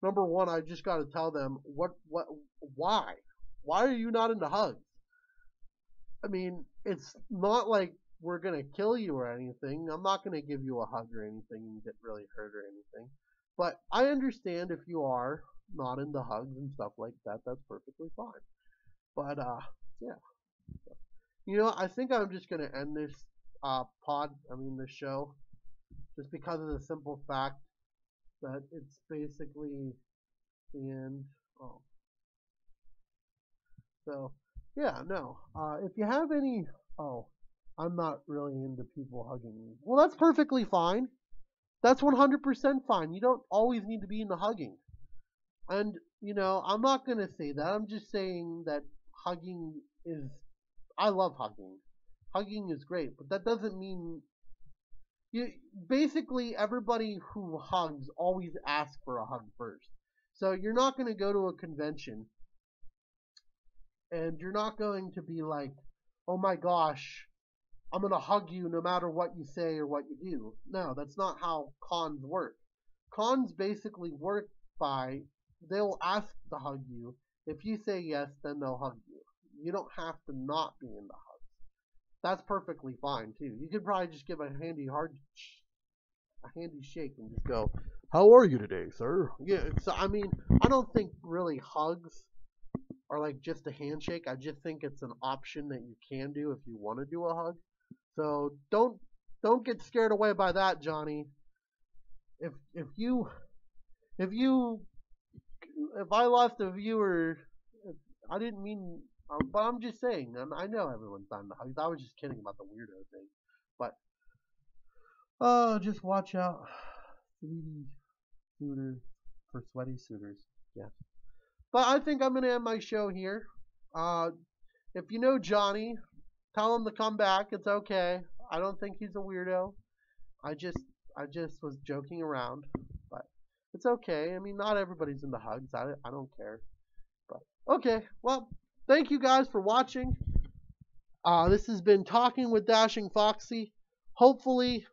Number one, I just got to tell them, why? Why are you not into hugs? I mean, it's not like we're going to kill you or anything. I'm not going to give you a hug or anything and get really hurt or anything. But I understand if you are not into hugs and stuff like that, that's perfectly fine. But, yeah. I think I'm just going to end this this show, just because of the simple fact that it's basically the end. Oh. So, yeah, no. If you have any... Oh, I'm not really into people hugging me. Well, that's perfectly fine. That's 100% fine. You don't always need to be into hugging. And, I'm not going to say that. I'm just saying that hugging is, I love hugging. Hugging is great, but that doesn't mean, you, basically everybody who hugs always asks for a hug first. So you're not going to go to a convention and you're not going to be like, oh my gosh, I'm going to hug you no matter what you say or what you do. No, that's not how cons work. Cons basically work by, they'll ask to hug you. If you say yes, then they'll hug you. You don't have to not be in the hug. That's perfectly fine too. You could probably just give a handy shake and just go, "How are you today, sir?" Yeah. So I mean, I don't think really hugs are like just a handshake. I just think it's an option that you can do if you want to do a hug. So don't get scared away by that, Johnny. If if you if I lost a viewer, I didn't mean, but I'm just saying. I know everyone's on the hugs. I was just kidding about the weirdo thing, but just watch out, 3D suitor for sweaty suitors. Yeah, but I think I'm gonna end my show here. Uh, if you know Johnny, tell him to come back. It's okay. I don't think he's a weirdo. I just I just was joking around, but it's okay. I mean, not everybody's into hugs. I don't care. But okay, well, thank you guys for watching. This has been Talking with Dashing Foxy. Hopefully,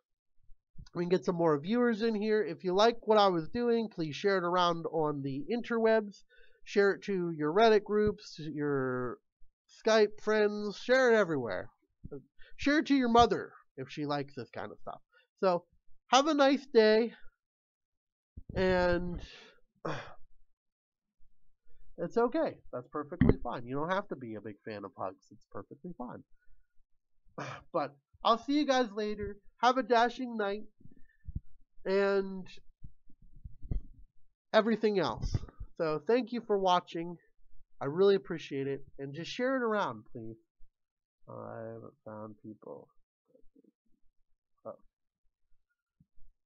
we can get some more viewers in here. If you like what I was doing, please share it around on the interwebs. Share it to your Reddit groups, your Skype friends. Share it everywhere. Share it to your mother if she likes this kind of stuff. So, have a nice day, and it's okay. That's perfectly fine. You don't have to be a big fan of hugs. It's perfectly fine. But I'll see you guys later. Have a dashing night, and everything else. So thank you for watching. I really appreciate it. And just share it around, please. I haven't found people. Oh.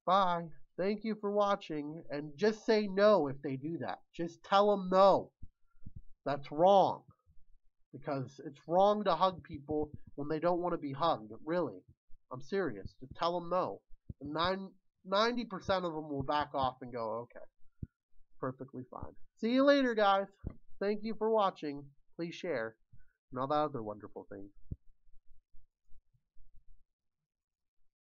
Bye. Thank you for watching. And just say no if they do that. Just tell them no. That's wrong. Because it's wrong to hug people when they don't want to be hugged. Really. I'm serious. Just tell them no. And 90% of them will back off and go, okay. Perfectly fine. See you later, guys. Thank you for watching. Please share and all that other wonderful things.